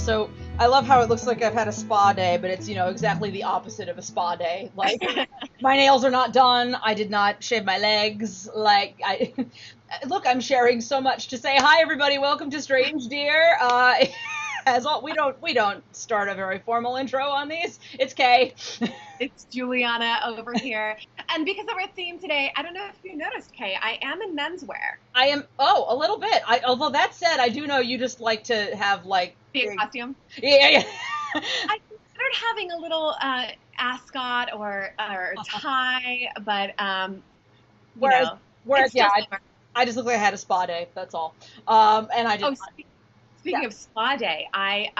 So I love how it looks like I've had a spa day, but it's, exactly the opposite of a spa day. Like, my nails are not done. I did not shave my legs. Like, look, I'm sharing so much to say. Hi, everybody. Welcome to Strange Dear. We don't start a very formal intro on these. It's Kay. It's Juliana over here. And because of our theme today, I don't know if you noticed, Kay, I am in menswear. I am, a little bit. Although that said, I do know you just like to have, like, Be a costume. yeah. I considered having a little ascot or tie, but you Whereas, know, whereas, it's yeah, still I, summer. I just look like I had a spa day. That's all. And I did Oh, not. Yeah. speaking of spa day, I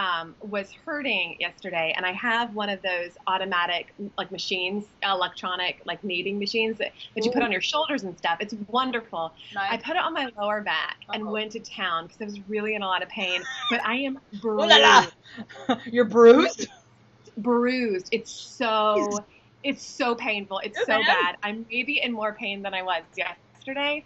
was hurting yesterday, and I have one of those automatic like machines, electronic like kneading machines that you put Ooh, on your shoulders and stuff. It's wonderful. I nice. put it on my lower back and Uh-oh. went to town because I was really in a lot of pain. But I am Ooh la bruised, la. You're bruised? bruised, bruised. It's so painful. It's Good so man. bad. I'm maybe in more pain than I was yesterday.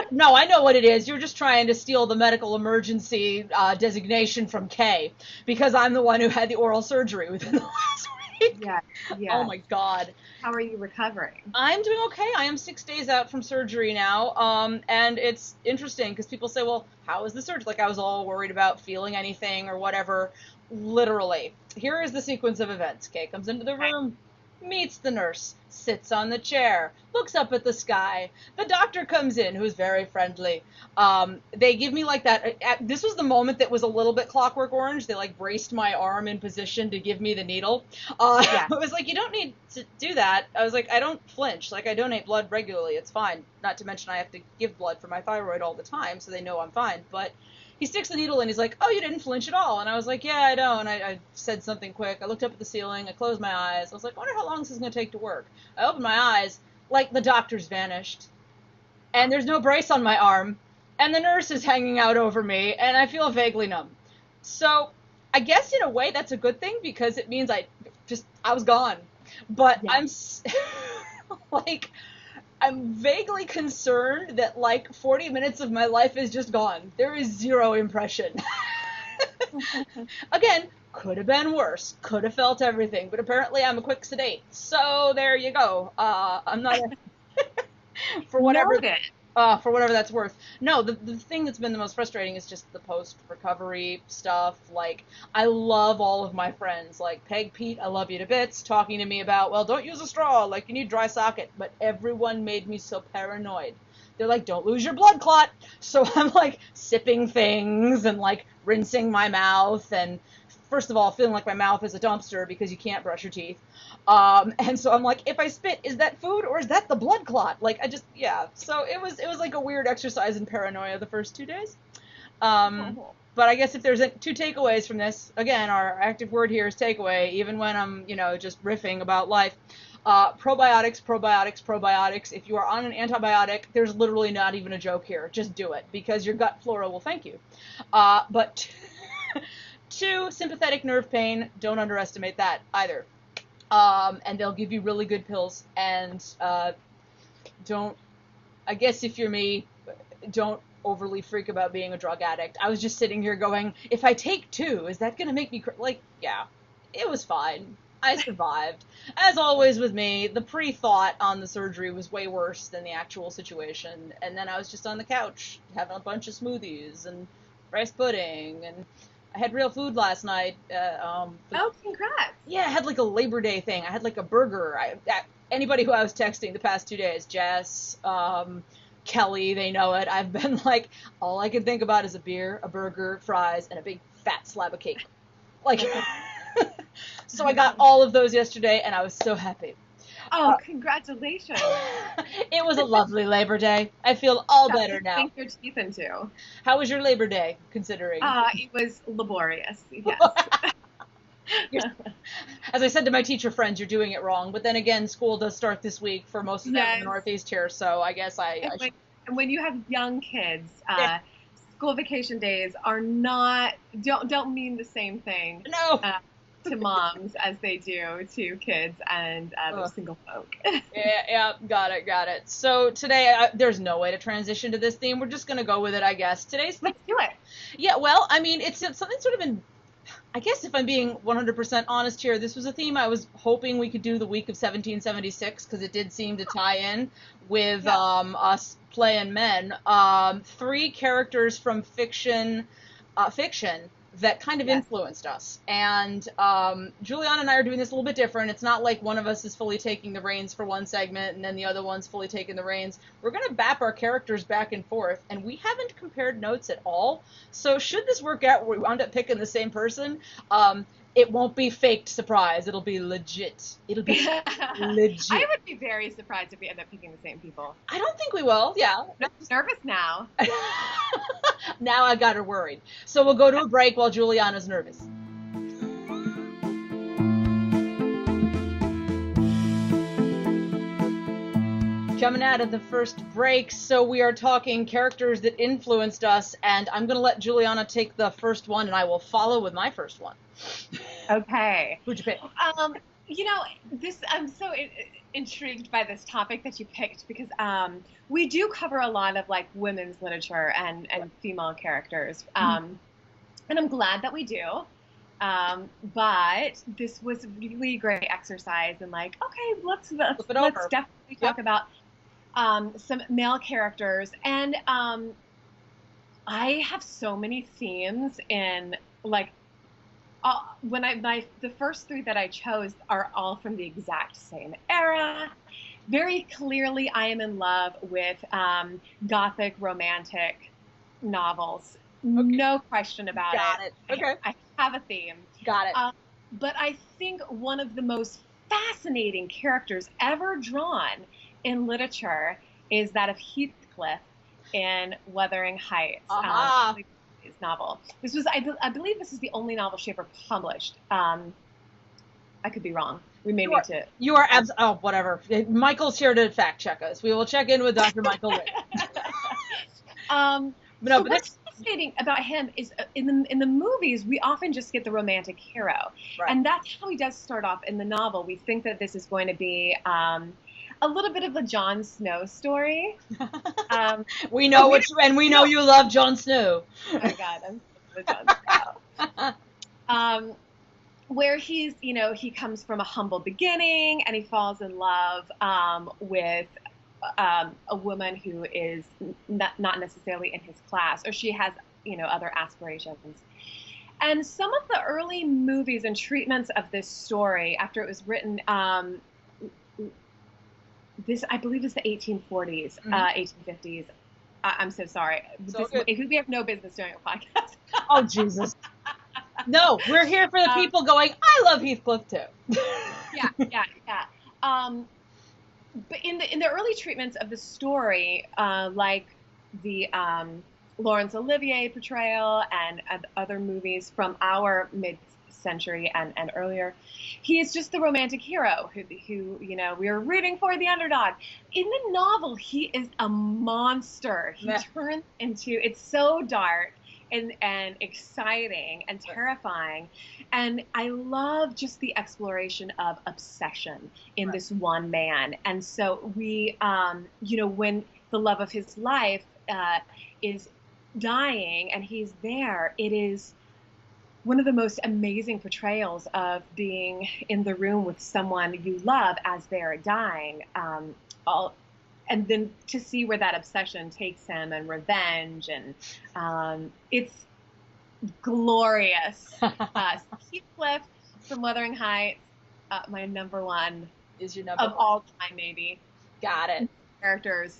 No, I know what it is. You're just trying to steal the medical emergency designation from Kay because I'm the one who had the oral surgery within the last week. Yeah, Oh yeah. my God. How are you recovering? I'm doing okay. I am 6 days out from surgery now. And it's interesting because people say, well, how was the surgery? Like I was all worried about feeling anything or whatever. Literally, here is the sequence of events. Kay comes into the room, meets the nurse, sits on the chair, looks up at the sky. The doctor comes in, who's very friendly. They give me like that. This was the moment that was a little bit Clockwork Orange. They like braced my arm in position to give me the needle. Yeah. It was like, you don't need to do that. I was like, I don't flinch. Like, I donate blood regularly. It's fine. Not to mention I have to give blood for my thyroid all the time, so they know I'm fine. But he sticks the needle in. He's like, oh, you didn't flinch at all. And I was like, yeah, I know. And I said something quick. I looked up at the ceiling. I closed my eyes. I was like, I wonder how long this is going to take to work. I opened my eyes. Like, the doctor's vanished. And there's no brace on my arm. And the nurse is hanging out over me. And I feel vaguely numb. So I guess in a way that's a good thing because it means I was gone. But Yeah. like, I'm vaguely concerned that like 40 minutes of my life is just gone. There is zero impression. Again, could have been worse. Could have felt everything, but apparently I'm a quick sedate. So there you go. I'm not for whatever Noted. for whatever that's worth. No, the thing that's been the most frustrating is just the post-recovery stuff. Like, I love all of my friends. Like, Peg, Pete, I love you to bits, talking to me about, well, don't use a straw, like, you need dry socket. But everyone made me so paranoid. They're like, don't lose your blood clot. So I'm, like, sipping things and, like, rinsing my mouth and, first of all, feeling like my mouth is a dumpster because you can't brush your teeth. And so I'm like, if I spit, is that food or is that the blood clot? Like, yeah. So it was like a weird exercise in paranoia the first 2 days. But I guess if there's two takeaways from this, again, our active word here is takeaway, even when I'm, just riffing about life. Probiotics, probiotics, probiotics. If you are on an antibiotic, there's literally not even a joke here. Just do it because your gut flora will thank you. But two, sympathetic nerve pain. Don't underestimate that either. And they'll give you really good pills. And I guess if you're me, don't overly freak about being a drug addict. I was just sitting here going, if I take two, is that going to make me, like, yeah, it was fine. I survived. As always with me, the pre-thought on the surgery was way worse than the actual situation. And then I was just on the couch having a bunch of smoothies and rice pudding and I had real food last night. Oh, congrats. Yeah, I had like a Labor Day thing. I had like a burger. Anybody who I was texting the past 2 days, Jess, Kelly, they know it. I've been like, all I can think about is a beer, a burger, fries, and a big fat slab of cake. Like, so I got all of those yesterday, and I was so happy. Oh, congratulations. It was a lovely Labor Day. I feel all better now. Sink your teeth into. How was your Labor Day, considering? It was laborious, yes. As I said to my teacher friends, you're doing it wrong. But then again, school does start this week for most of them in Yes. the Northeast here, so I guess And when you have young kids, Yeah. school vacation days are don't mean the same thing No. to moms as they do to kids and those single folk. Yeah, got it. So today, there's no way to transition to this theme. We're just gonna go with it, I guess. Today's theme, Let's do it. yeah. Well, I mean, it's something sort of been I guess if I'm being 100% honest here, this was a theme I was hoping we could do the week of 1776 because it did seem to tie in with Yeah. us playing men. Three characters from fiction that kind of Yes. influenced us. And Juliana and I are doing this a little bit different. It's not like one of us is fully taking the reins for one segment and then the other one's fully taking the reins. We're going to bap our characters back and forth, and we haven't compared notes at all. So should this work out where we wound up picking the same person, it won't be faked surprise. It'll be legit. It'll be legit. I would be very surprised if we end up picking the same people. I don't think we will. Yeah. I'm nervous now. Now I got her worried. So we'll go to a break while Juliana's nervous. Coming out of the first break, so we are talking characters that influenced us, and I'm going to let Juliana take the first one, and I will follow with my first one. Okay. Who'd you pick? I'm so intrigued by this topic that you picked because we do cover a lot of like women's literature and female characters, and I'm glad that we do. But this was really a great exercise, and like, okay, let's definitely talk about some male characters, and I have so many themes in like. The first three that I chose are all from the exact same era. Very clearly, I am in love with Gothic romantic novels. Okay. No question about it. Got it. Okay. I have a theme. Got it. But I think one of the most fascinating characters ever drawn in literature is that of Heathcliff in Wuthering Heights. His novel. This was, I believe, this is the only novel she ever published. I could be wrong. We may need to. You are whatever. Michael's here to fact check us. We will check in with Dr. Michael later. What's fascinating about him is in the movies we often just get the romantic hero, right. And that's how he does start off in the novel. We think that this is going to be a little bit of a Jon Snow story. We know we know you love Jon Snow. Oh my God, I'm so Jon Snow. Where he's, he comes from a humble beginning and he falls in love with a woman who is not necessarily in his class, or she has, other aspirations. And some of the early movies and treatments of this story, after it was written, this, I believe, is the 1840s, 1850s. I'm so sorry. We have no business doing a podcast. Oh, Jesus. No, we're here for the people going, I love Heathcliff, too. Yeah. But in the early treatments of the story, like the Laurence Olivier portrayal and other movies from our mid-century and earlier, he is just the romantic hero who we are rooting for, the underdog. In the novel, he is a monster. He turns into, it's so dark and exciting and terrifying. And I love just the exploration of obsession in this one man. And so we, when the love of his life is dying and he's there, it is one of the most amazing portrayals of being in the room with someone you love as they're dying. And then to see where that obsession takes him and revenge, and it's glorious. Heathcliff from Wuthering Heights, my number one is your number of one. All time, maybe. Got it. Characters.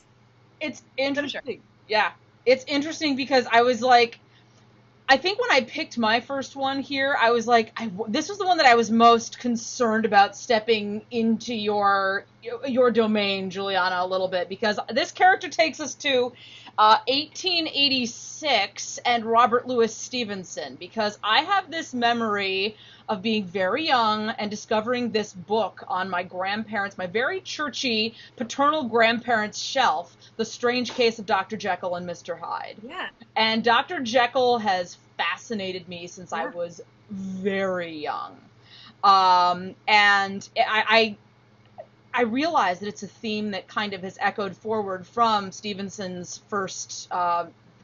It's interesting. Yeah, it's interesting because I was like, I think when I picked my first one here, I was like, this was the one that I was most concerned about stepping into your domain, Juliana, a little bit, because this character takes us to 1886 and Robert Louis Stevenson, because I have this memory of being very young and discovering this book on my very churchy paternal grandparents' shelf, The Strange Case of Dr. Jekyll and Mr. Hyde. Yeah. And Dr. Jekyll has fascinated me since I was very young. And I realize that it's a theme that kind of has echoed forward from Stevenson's first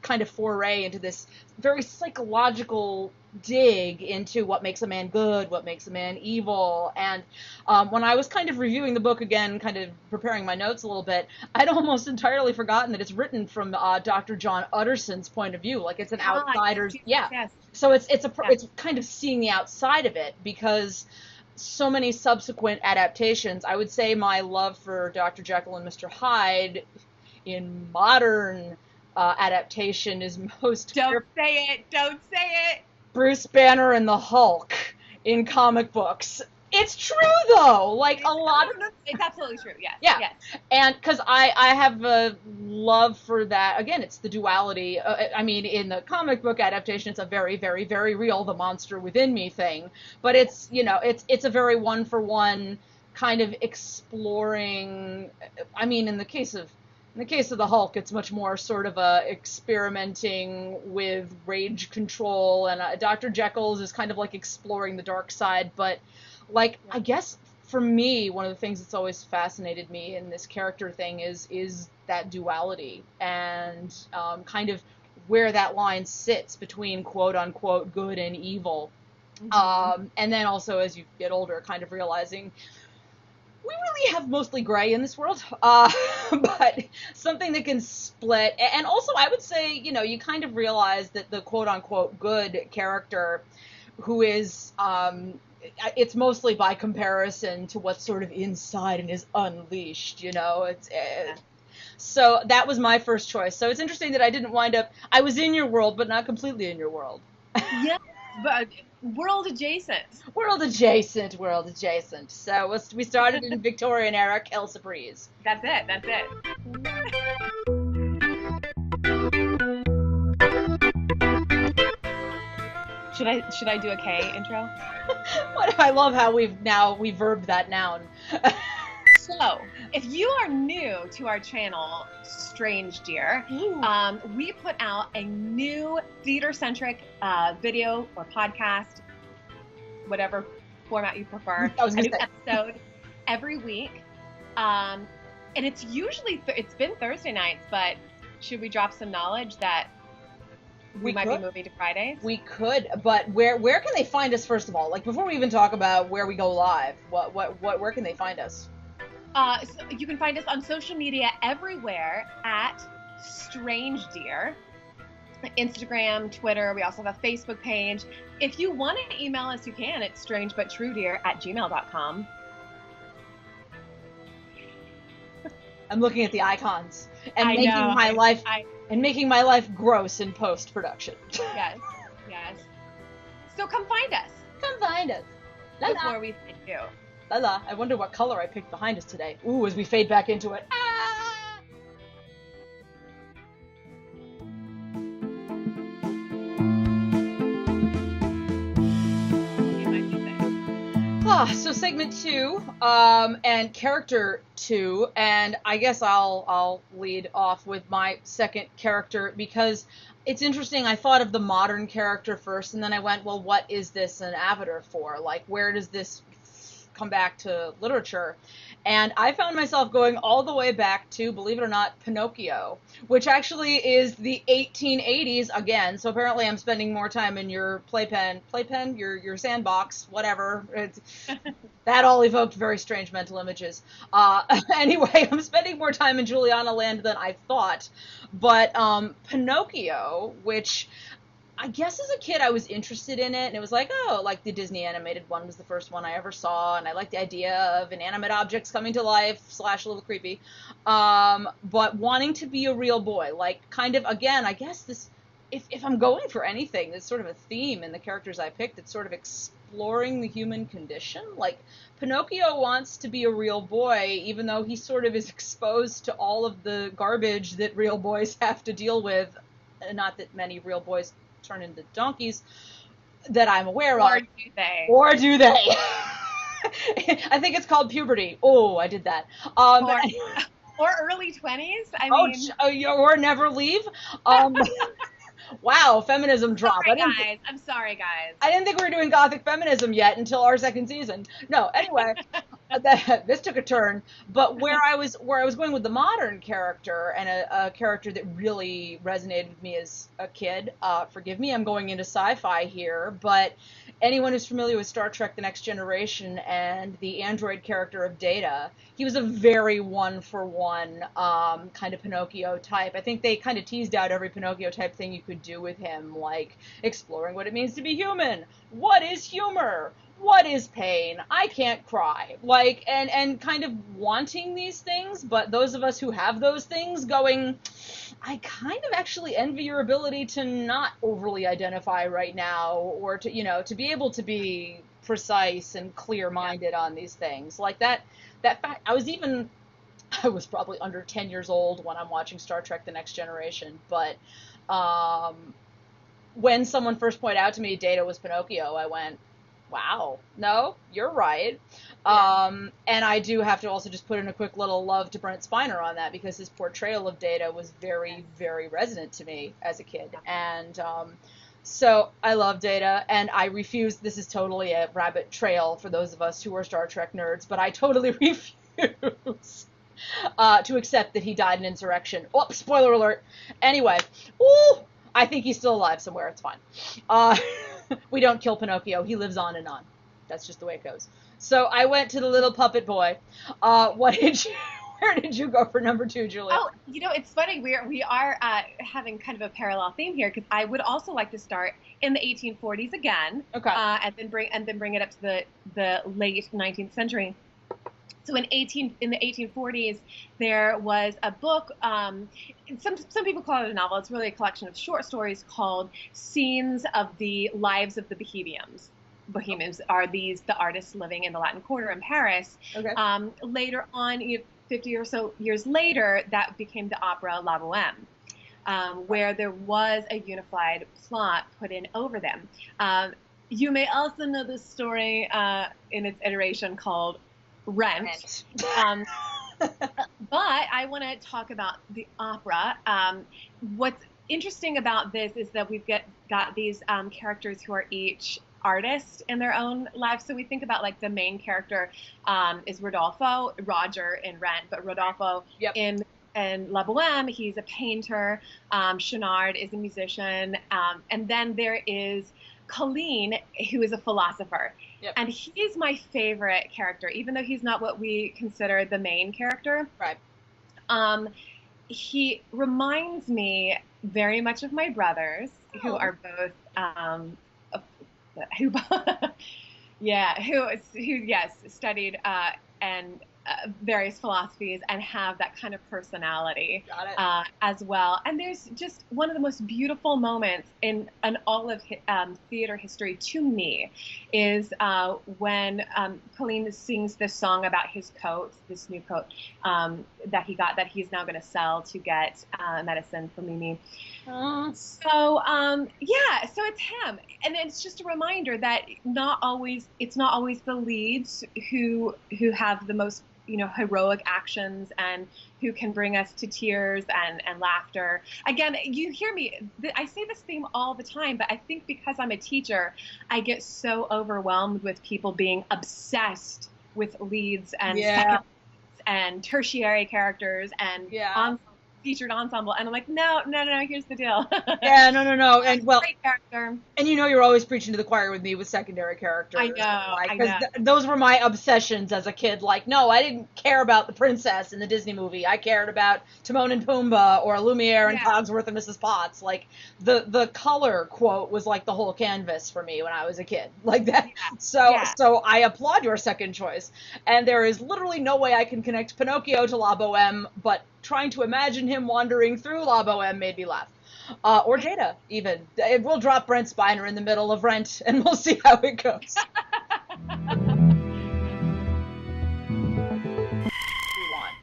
kind of foray into this very psychological dig into what makes a man good, what makes a man evil. And when I was kind of reviewing the book again, kind of preparing my notes a little bit, I'd almost entirely forgotten that it's written from Dr. John Utterson's point of view. Like, it's an outsider's, yes. So it's kind of seeing the outside of it, because so many subsequent adaptations, I would say my love for Dr. Jekyll and Mr. Hyde in modern adaptation is most... Don't say it! Bruce Banner and the Hulk in comic books. It's true, though. Like, a lot of... It's absolutely true, yes. Yeah. Yes. And because I have a love for that. Again, it's the duality. I mean, in the comic book adaptation, it's a very, very, very real, the monster within me thing. But it's, you know, it's a very one-for-one kind of exploring... I mean, in the case of the Hulk, it's much more sort of experimenting with rage control, and Dr. Jekyll's is kind of like exploring the dark side. But, like, I guess for me, one of the things that's always fascinated me in this character thing is that duality, and kind of where that line sits between quote-unquote good and evil. Mm-hmm. And then also, as you get older, kind of realizing... we really have mostly gray in this world, but something that can split. And also, I would say, you know, you kind of realize that the quote-unquote good character, who is, it's mostly by comparison to what's sort of inside and is unleashed, you know. So that was my first choice. So it's interesting that I didn't wind up... I was in your world, but not completely in your world. Yeah, but... World adjacent. So we started in Victorian era Kelsa Breeze. That's it. Should I do a K intro? I love how we've verbed that noun. So, if you are new to our channel, Strange Dear, we put out a new theater-centric video or podcast, whatever format you prefer, a new episode every week. And it's usually, it's been Thursday nights, but should we drop some knowledge that we might be moving to Fridays? We could, but where can they find us, first of all? Like, before we even talk about where we go live, where can they find us? So you can find us on social media everywhere at Strange Dear. Instagram, Twitter. We also have a Facebook page. If you want to email us, you can. It's strangebutTrueDear@gmail.com. I'm looking at the icons and making my life gross in post-production. Yes. So come find us. Before we find you. La. I wonder what color I picked behind us today. Ooh, as we fade back into it. So segment 2, and character 2, and I guess I'll lead off with my second character, because it's interesting. I thought of the modern character first, and then I went, well, what is this an avatar for? Like, where does this come back to literature? And I found myself going all the way back to, believe it or not, Pinocchio, which actually is the 1880s again. So apparently I'm spending more time in your playpen, your sandbox, whatever. That all evoked very strange mental images. Anyway, I'm spending more time in Juliana land than I thought. But Pinocchio, which... I guess as a kid I was interested in it, and it was like, oh, like the Disney animated one was the first one I ever saw, and I liked the idea of inanimate objects coming to life, / a little creepy, but wanting to be a real boy, like, kind of, again, I guess this, if I'm going for anything, there's sort of a theme in the characters I picked, it's sort of exploring the human condition. Like, Pinocchio wants to be a real boy, even though he sort of is exposed to all of the garbage that real boys have to deal with, not that many real boys turn into donkeys that I'm aware of. Or do they? I think it's called puberty. Oh, I did that. Or early 20s. I mean, or never leave. Wow, feminism drop. I'm sorry, guys. I didn't think we were doing gothic feminism yet until our second season. No, anyway. this took a turn, but where I was going with the modern character and a character that really resonated with me as a kid. Forgive me, I'm going into sci-fi here, but anyone who's familiar with Star Trek: The Next Generation and the android character of Data, he was a very one-for-one kind of Pinocchio type. I think they kind of teased out every Pinocchio type thing you could do with him, like exploring what it means to be human. What is humor? What is pain? I can't cry. Like, and kind of wanting these things, but those of us who have those things going, I kind of actually envy your ability to not overly identify right now, or to, to be able to be precise and clear-minded on these things. Like that fact, I was probably under 10 years old when I'm watching Star Trek: The Next Generation, but when someone first pointed out to me Data was Pinocchio, I went, wow, no, you're right. Yeah. And I do have to also just put in a quick little love to Brent Spiner on that, because his portrayal of Data was very, very resonant to me as a kid. And so I love Data, and I refuse, this is totally a rabbit trail for those of us who are Star Trek nerds, but I totally refuse to accept that he died in insurrection. Oh, spoiler alert. Anyway, ooh, I think he's still alive somewhere. It's fine. We don't kill Pinocchio. He lives on and on. That's just the way it goes. So I went to the little puppet boy. What did you? Where did you go for number 2, Julia? Oh, it's funny. We are having kind of a parallel theme here, because I would also like to start in the 1840s again, Okay. And then bring it up to the late 19th century. So in the 1840s, there was a book. Some people call it a novel. It's really a collection of short stories called "Scenes of the Lives of the Bohemians." Bohemians are the artists living in the Latin Quarter in Paris. Okay. Later on, 50 or so years later, that became the opera La Boheme, where there was a unified plot put in over them. You may also know the story in its iteration called Rent. But I want to talk about the opera. What's interesting about this is that we've got these characters who are each artists in their own lives. So we think about, like, the main character is Rodolfo, Roger in Rent, but Rodolfo Yep. in La Boheme, he's a painter. Chenard is a musician. And then there is Colleen, who is a philosopher. Yep. And he's my favorite character, even though he's not what we consider the main character. Right. He reminds me very much of my brothers, who are both, studied and various philosophies and have that kind of personality. Got it. As well. And there's just one of the most beautiful moments in all of theater history to me is when Colleen sings this song about his coat, this new coat that he got, that he's now going to sell to get medicine for Mimi. So so it's him, and it's just a reminder that it's not always the leads who have the most heroic actions and who can bring us to tears and laughter. Again, you hear me, I say this theme all the time, but I think because I'm a teacher, I get so overwhelmed with people being obsessed with leads and second and tertiary characters and featured ensemble, and I'm like, no, here's the deal. No, and well, great character. And you're always preaching to the choir with me with secondary characters. I know, because those were my obsessions as a kid. Like, no, I didn't care about the princess in the Disney movie. I cared about Timon and Pumbaa or Lumiere and Cogsworth and Mrs. Potts. Like, the color quote was like the whole canvas for me when I was a kid. Like that. Yeah. So I applaud your second choice. And there is literally no way I can connect Pinocchio to La Boheme, but trying to imagine him wandering through La Boheme made me laugh. Or Data, even. We'll drop Brent Spiner in the middle of Rent, and we'll see how it goes.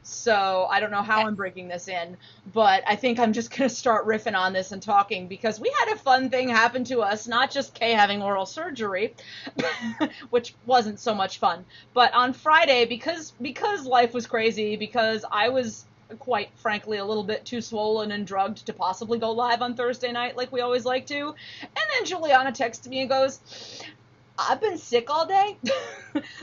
So I don't know how I'm breaking this in, but I think I'm just going to start riffing on this and talking, because we had a fun thing happen to us, not just Kay having oral surgery, which wasn't so much fun, but on Friday, because life was crazy, because I was quite frankly a little bit too swollen and drugged to possibly go live on Thursday night like we always like to. And then Juliana texted me and goes, I've been sick all day.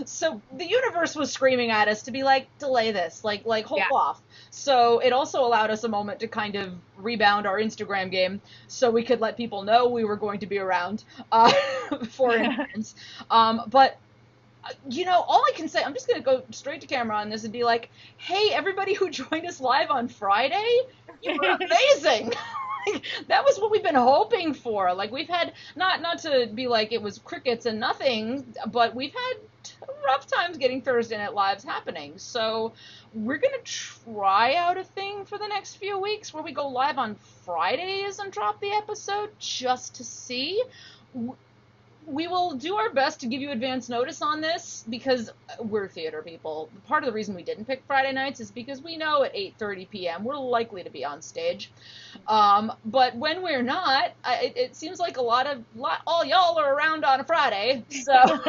So the universe was screaming at us to be like, delay this, like hold Yeah. off. So it also allowed us a moment to kind of rebound our Instagram game so we could let people know we were going to be around for instance. But all I can say, I'm just going to go straight to camera on this and be like, hey, everybody who joined us live on Friday, you were amazing. Like, that was what we've been hoping for. Like, we've had, not to be like it was crickets and nothing, but we've had rough times getting Thursday Night Lives happening. So we're going to try out a thing for the next few weeks where we go live on Fridays and drop the episode just to see. We will do our best to give you advance notice on this because we're theater people. Part of the reason we didn't pick Friday nights is because we know at 8:30 p.m. we're likely to be on stage. But when we're not, it seems like all y'all are around on a Friday. So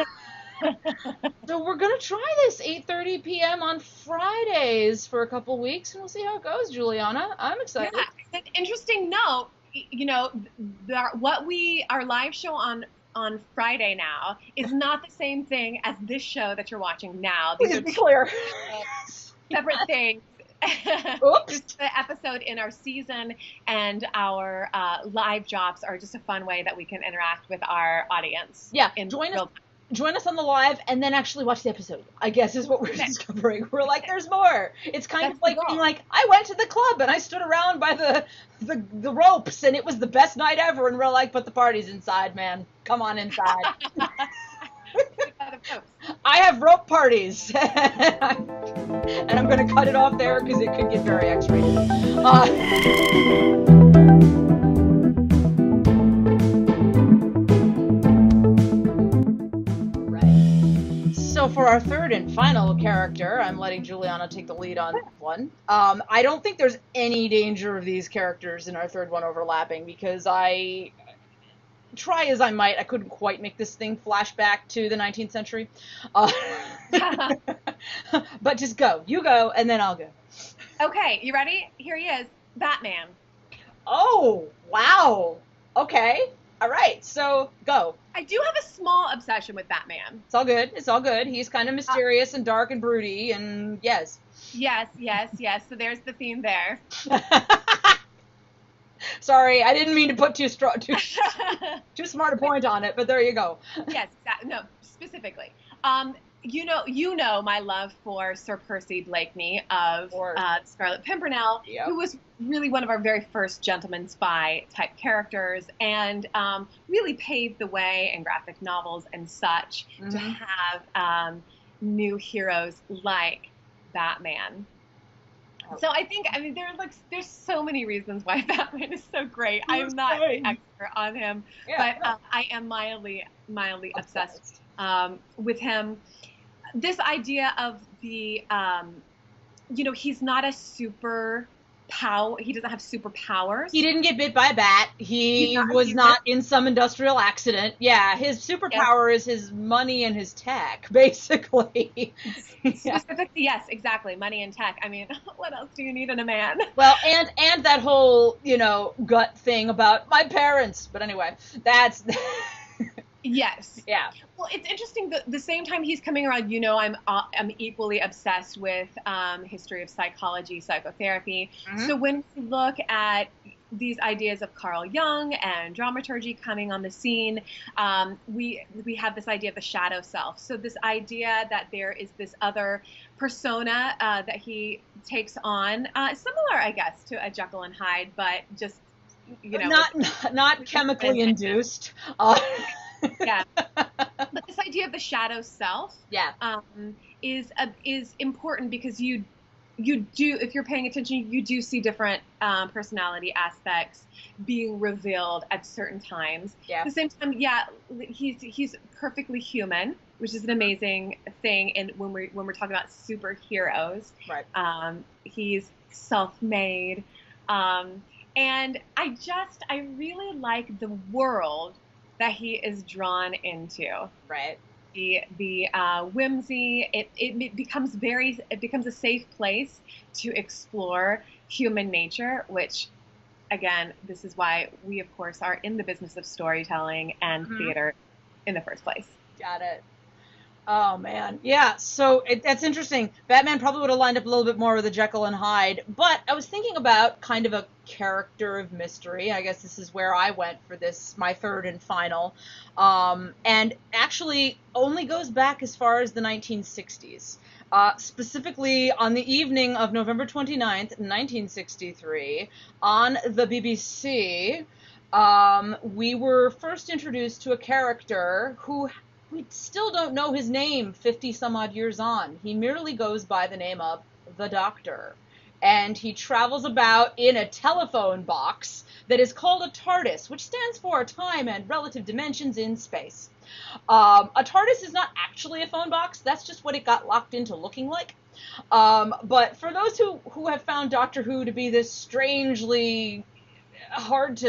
so we're going to try this 8:30 p.m. on Fridays for a couple weeks, and we'll see how it goes, Juliana. I'm excited. Yeah, an interesting note, our live show on Friday now is not the same thing as this show that you're watching now. These Please be clear. Separate things. Oops. Just the episode in our season and our live drops are just a fun way that we can interact with our audience. Yeah, join us on the live and then actually watch the episode, I guess is what we're discovering. We're like, there's more. It's kind of like being like, I went to the club and I stood around by the ropes and it was the best night ever. And we're like, but the party's inside, man. Come on inside. I have rope parties. And I'm going to cut it off there because it could get very X-rated. So for our third and final character, I'm letting Juliana take the lead on one. I don't think there's any danger of these characters in our third one overlapping because I try as I might, I couldn't quite make this thing flashback to the 19th century. But just go. You go, and then I'll go. Okay, you ready? Here he is, Batman. Oh, wow. Okay. All right, so go. I do have a small obsession with Batman. It's all good. It's all good. He's kind of mysterious and dark and broody, and yes. Yes. So there's the theme there. Sorry, I didn't mean to put too smart a point on it, but there you go. Yes, no, specifically. You know my love for Sir Percy Blakeney of Scarlet Pimpernel, yep. Who was really one of our very first gentleman spy type characters and really paved the way in graphic novels and such to have new heroes like Batman. So I think, there's so many reasons why Batman is so great. I'm not an expert on him, but I am mildly obsessed with him. This idea of the, he's not a he doesn't have superpowers. He didn't get bit by a bat. He was not in some industrial accident. Yeah, his superpower is his money and his tech, basically. Specifically, yes, exactly. Money and tech. I mean, what else do you need in a man? Well, and that whole, gut thing about my parents. But anyway, that's... Yes. Yeah. Well, it's interesting. The same time he's coming around, I'm equally obsessed with history of psychology, psychotherapy. Mm-hmm. So when we look at these ideas of Carl Jung and dramaturgy coming on the scene, we have this idea of the shadow self. So this idea that there is this other persona that he takes on, similar, I guess, to a Jekyll and Hyde, but just not chemically induced. Yeah, but this idea of the shadow self, is important because you do, if you're paying attention, you do see different personality aspects being revealed at certain times. Yeah. At the same time, he's perfectly human, which is an amazing thing. And when we're talking about superheroes, right? He's self-made, and I really like the world that he is drawn into. Right. The whimsy, it becomes a safe place to explore human nature, which, again, this is why we, of course, are in the business of storytelling and theater in the first place. Got it. Oh man, yeah. So that's interesting. Batman probably would have lined up a little bit more with a Jekyll and Hyde, but I was thinking about kind of a character of mystery. I guess this is where I went for this, my third and final, and actually only goes back as far as the 1960s. Specifically on the evening of November 29th, 1963, on the BBC, we were first introduced to a character who we still don't know his name 50 some odd years on. He merely goes by the name of the Doctor. And he travels about in a telephone box that is called a TARDIS, which stands for Time and Relative Dimensions in Space. A TARDIS is not actually a phone box. That's just what it got locked into looking like. But for those who have found Doctor Who to be this strangely hard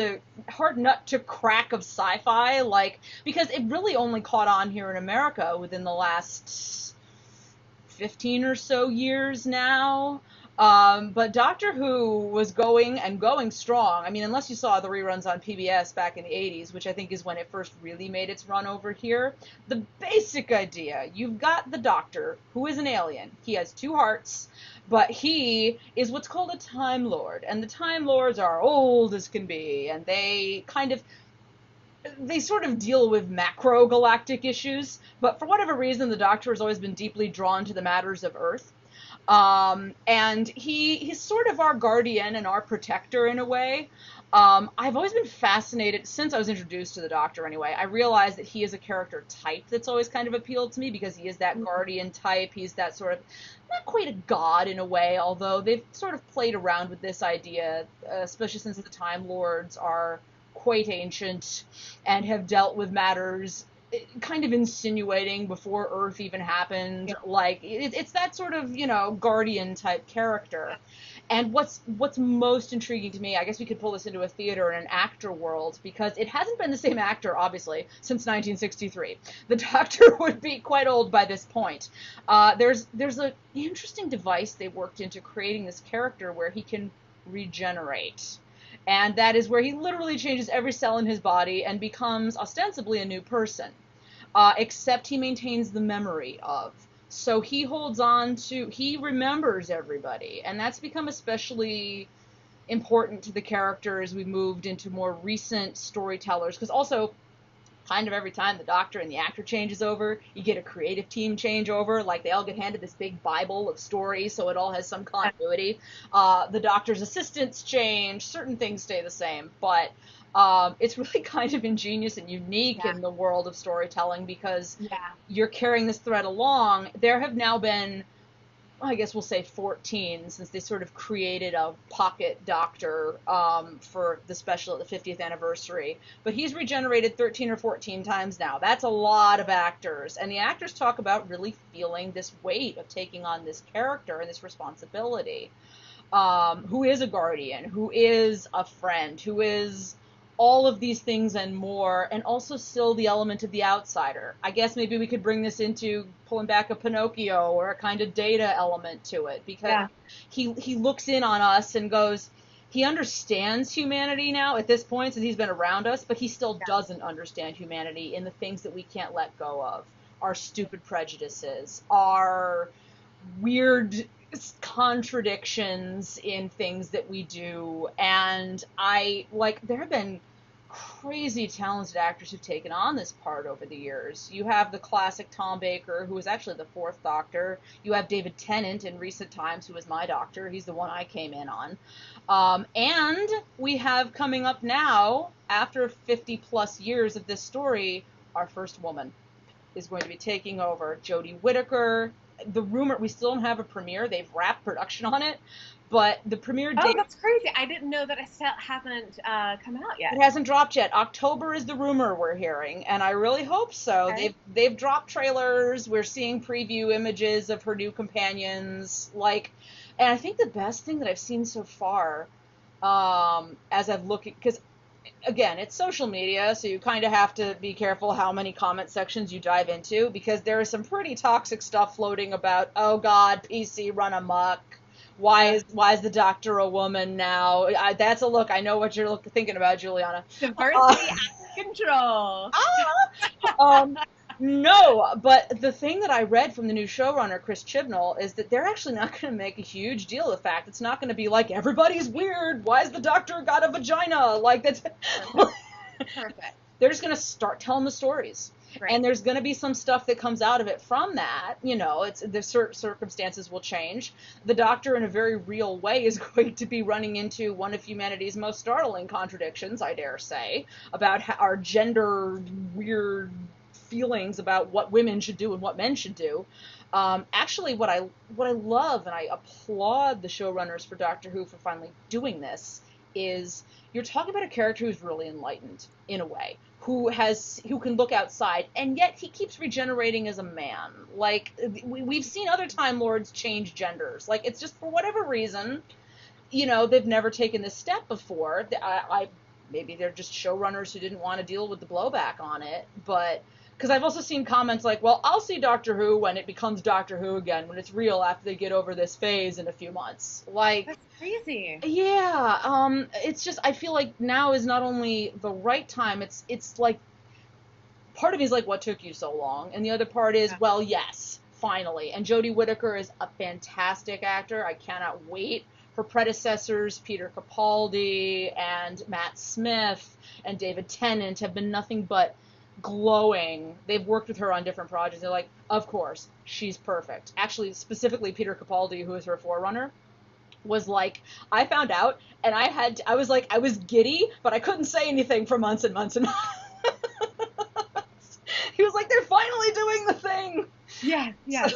nut to crack of sci-fi, like, because it really only caught on here in America within the last 15 or so years now. But Doctor Who was going strong. I mean, unless you saw the reruns on PBS back in the 80s, which I think is when it first really made its run over here. The basic idea, you've got the Doctor, who is an alien. He has two hearts, but he is what's called a Time Lord. And the Time Lords are old as can be, and they sort of deal with macro galactic issues, but for whatever reason, the Doctor has always been deeply drawn to the matters of Earth. And he's sort of our guardian and our protector in a way. I've always been fascinated, since I was introduced to the Doctor anyway, I realized that he is a character type that's always kind of appealed to me, because he is that guardian type. He's that sort of, not quite a god in a way, although they've sort of played around with this idea, especially since the Time Lords are quite ancient and have dealt with matters kind of insinuating before Earth even happened. Yeah. Like, it's that sort of, guardian type character. And what's most intriguing to me, I guess we could pull this into a theater and an actor world, because it hasn't been the same actor, obviously, since 1963. The Doctor would be quite old by this point. There's an interesting device they worked into creating this character where he can regenerate. And that is where he literally changes every cell in his body and becomes ostensibly a new person. Except he maintains the memory of. So he he remembers everybody. And that's become especially important to the character as we moved into more recent storytellers. Because also, kind of every time the Doctor and the actor changes over, you get a creative team change over. Like, they all get handed this big Bible of stories, so it all has some continuity. The Doctor's assistants change, certain things stay the same, but it's really kind of ingenious and unique in the world of storytelling, because you're carrying this thread along. There have now been, I guess we'll say 14, since they sort of created a pocket Doctor for the 50th anniversary. But he's regenerated 13 or 14 times now. That's a lot of actors. And the actors talk about really feeling this weight of taking on this character and this responsibility. Who is a guardian, who is a friend, who is all of these things and more, and also still the element of the outsider. I guess maybe we could bring this into pulling back a Pinocchio or a kind of Data element to it, because he looks in on us and goes, he understands humanity now at this point, since he's been around us, but he still doesn't understand humanity in the things that we can't let go of. Our stupid prejudices, our weird contradictions in things that we do. And there have been crazy talented actors who've taken on this part over the years. You have the classic Tom Baker, who was actually the fourth Doctor. You have David Tennant in recent times, who was my Doctor. He's the one I came in on. And we have coming up now, after 50 plus years of this story, our first woman is going to be taking over. Jodie Whittaker. The rumor, we still don't have a premiere. They've wrapped production on it, but the premiere date... Oh, that's crazy. I didn't know that it still hasn't come out yet. It hasn't dropped yet. October is the rumor we're hearing, and I really hope so. Okay. They've dropped trailers. We're seeing preview images of her new companions. And I think the best thing that I've seen so far, as I've looked... Because, again, it's social media, so you kind of have to be careful how many comment sections you dive into, because there is some pretty toxic stuff floating about, oh God, PC run amok. Why is the Doctor a woman now? That's a look. I know what you're thinking about, Juliana. Diversity out of control. No, but the thing that I read from the new showrunner, Chris Chibnall, is that they're actually not going to make a huge deal of the fact. It's not going to be like, everybody's weird, why's the doctor got a vagina? Like, that's... Perfect. They're just going to start telling the stories. Right. And there's going to be some stuff that comes out of it from that. You know, it's the circumstances will change. The Doctor, in a very real way, is going to be running into one of humanity's most startling contradictions, I dare say, about our gender weird feelings about what women should do and what men should do. Actually, what I love, and I applaud the showrunners for Doctor Who for finally doing this, is you're talking about a character who's really enlightened in a way, who can look outside, and yet he keeps regenerating as a man. Like, we've seen other Time Lords change genders. Like, it's just for whatever reason, you know, they've never taken this step before. Maybe they're just showrunners who didn't want to deal with the blowback on it, but... Because I've also seen comments like, well, I'll see Doctor Who when it becomes Doctor Who again, when it's real after they get over this phase in a few months. Like, that's crazy. Yeah, it's just, I feel like now is not only the right time, it's like, part of me is like, what took you so long? And the other part is, well, yes, finally. And Jodie Whittaker is a fantastic actor. I cannot wait. Her predecessors, Peter Capaldi and Matt Smith and David Tennant, have been nothing but glowing. They've worked with her on different projects. They're like, of course, she's perfect. Actually, specifically Peter Capaldi, who is her forerunner, was like, I found out, and I was giddy, but I couldn't say anything for months and months and months. He was like, they're finally doing the thing. Yeah.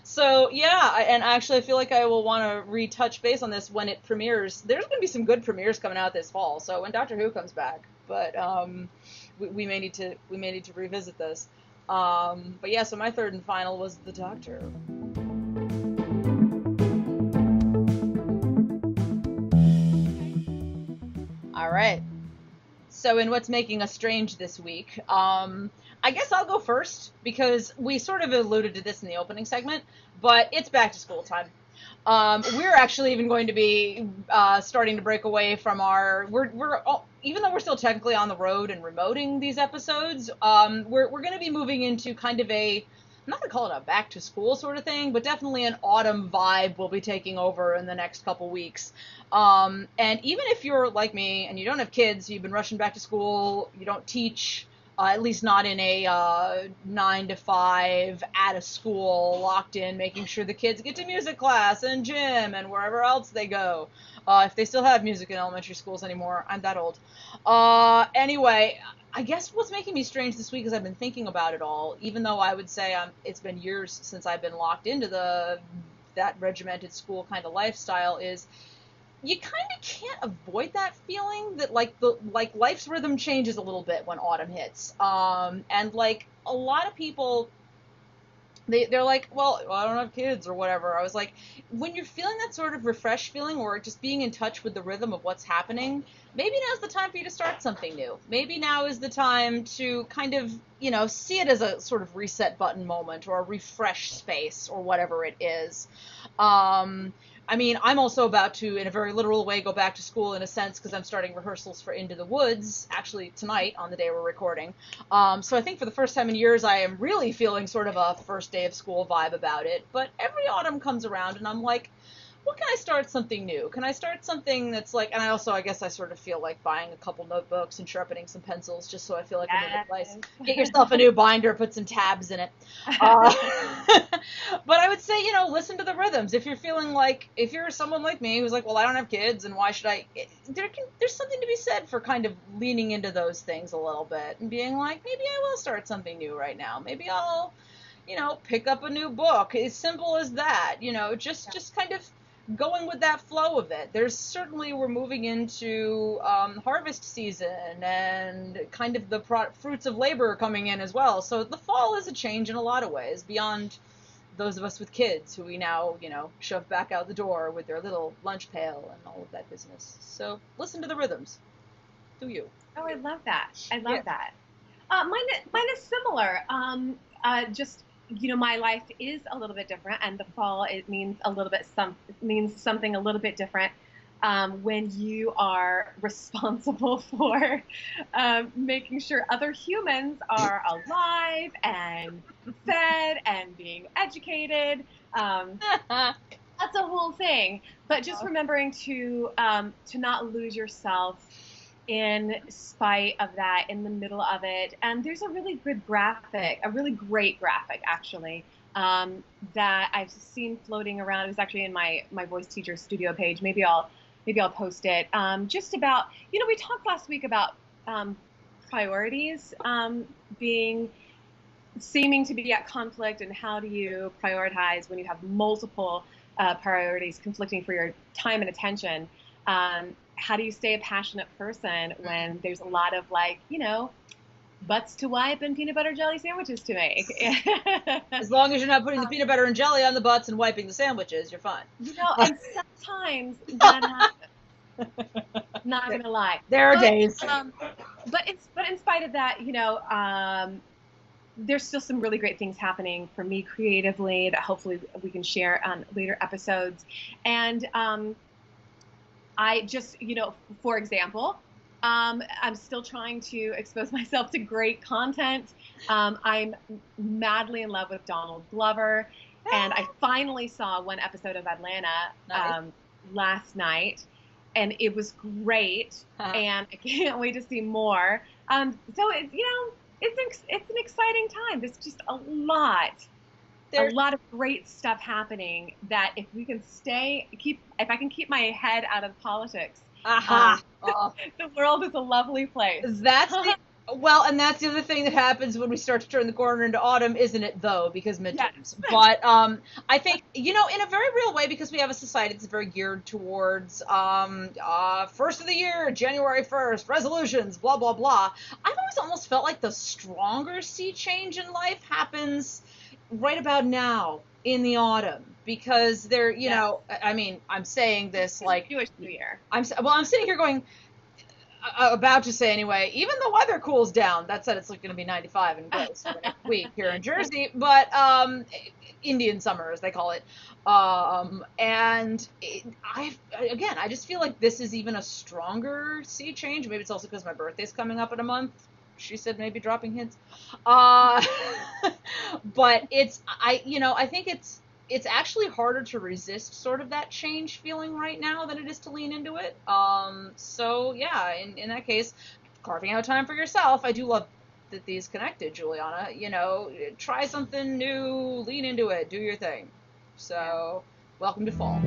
So yeah, and actually I feel like I will want to retouch base on this when it premieres. There's going to be some good premieres coming out this fall, so when Doctor Who comes back. But we may need to revisit this. But yeah, so my third and final was The Doctor. All right. So in What's Making Us Strange this week, I guess I'll go first because we sort of alluded to this in the opening segment, but it's back to school time. We're actually even going to be starting to break away from even though we're still technically on the road and remoting these episodes, we're going to be moving into kind of I'm not going to call it a back to school sort of thing, but definitely an autumn vibe will be taking over in the next couple weeks. And even if you're like me and you don't have kids, you've been rushing back to school, you don't teach, at least not in a 9 to 5 at a school, locked in, making sure the kids get to music class and gym and wherever else they go. If they still have music in elementary schools anymore. I'm that old. Anyway, I guess what's making me strange this week is I've been thinking about it all, even though I would say it's been years since I've been locked into that regimented school kind of lifestyle, is you kind of can't avoid that feeling that like life's rhythm changes a little bit when autumn hits. And like a lot of people, they're like, well, I don't have kids or whatever. I was like, when you're feeling that sort of refreshed feeling or just being in touch with the rhythm of what's happening, maybe now's the time for you to start something new. Maybe now is the time to kind of, you know, see it as a sort of reset button moment or a refresh space or whatever it is. I mean, I'm also about to, in a very literal way, go back to school in a sense because I'm starting rehearsals for Into the Woods, actually tonight on the day we're recording. So I think for the first time in years, I am really feeling sort of a first day of school vibe about it. But every autumn comes around and I'm like, what can I start something new? Can I start something that's like, and I guess I sort of feel like buying a couple notebooks and sharpening some pencils just so I feel like I'm in a place. Get yourself a new binder, put some tabs in it. But I would say, you know, listen to the rhythms. If you're feeling like, if you're someone like me who's like, well, I don't have kids and why should I, there's something to be said for kind of leaning into those things a little bit and being like, maybe I will start something new right now. Maybe I'll, you know, pick up a new book. As simple as that, you know, just kind of going with that flow of it. We're moving into harvest season and kind of the fruits of labor coming in as well. So the fall is a change in a lot of ways beyond those of us with kids who we now, you know, shove back out the door with their little lunch pail and all of that business. So listen to the rhythms. Do you? Oh, I love that. I love that. Mine is similar. Just, you know, my life is a little bit different, and the fall, it means something a little bit different. when you are responsible for making sure other humans are alive and fed and being educated. That's a whole thing. But just remembering to not lose yourself in spite of that, in the middle of it. And there's a really good graphic, a really great graphic actually, that I've seen floating around. It was actually in my voice teacher studio page. Maybe I'll post it. Just about, we talked last week about priorities seeming to be at conflict, and how do you prioritize when you have multiple priorities conflicting for your time and attention. How do you stay a passionate person when there's a lot of butts to wipe and peanut butter jelly sandwiches to make? As long as you're not putting the peanut butter and jelly on the butts and wiping the sandwiches, you're fine. And sometimes that not gonna lie. There are days. But in spite of that, there's still some really great things happening for me creatively that hopefully we can share on later episodes. And I just, for example, I'm still trying to expose myself to great content. I'm madly in love with Donald Glover, and I finally saw one episode of Atlanta last night, and it was great, and I can't wait to see more. So it's an exciting time. There's just a lot of great stuff happening that if we can if I can keep my head out of politics, the world is a lovely place. And that's the other thing that happens when we start to turn the corner into autumn, isn't it, though, because midterms. Yes. But I think, in a very real way, because we have a society that's very geared towards first of the year, January 1st, resolutions, blah, blah, blah. I've always almost felt like the stronger sea change in life happens right about now in the autumn. Because they're, I'm saying this like Jewish New Year. I'm sitting here going, about to say anyway, even the weather cools down. That said, it's going to be 95 and gross for next week here in Jersey, but Indian summer, as they call it. I just feel like this is even a stronger sea change. Maybe it's also because my birthday's coming up in a month. She said maybe dropping hints. But I think it's actually harder to resist sort of that change feeling right now than it is to lean into it. So yeah, in that case, carving out time for yourself. I do love that these connected, Juliana. Try something new, lean into it, do your thing. So, welcome to fall.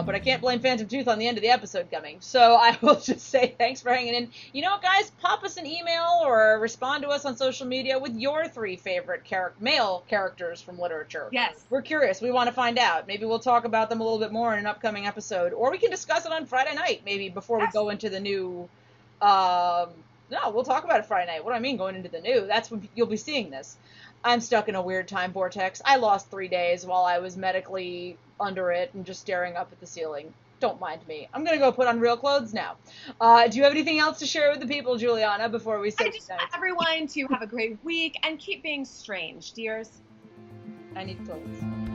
But I can't blame Phantom Tooth on the end of the episode coming. So I will just say thanks for hanging in. You know what, guys? Pop us an email or respond to us on social media with your 3 favorite male characters from literature. Yes. We're curious. We want to find out. Maybe we'll talk about them a little bit more in an upcoming episode. Or we can discuss it on Friday night, maybe, before we go into the new... No, we'll talk about it Friday night. What do I mean going into the new? That's when you'll be seeing this. I'm stuck in a weird time vortex. I lost 3 days while I was medically under it and just staring up at the ceiling. Don't mind me. I'm going to go put on real clothes now. Do you have anything else to share with the people, Juliana, before we say I just want everyone to have a great week and keep being strange, dears. I need clothes.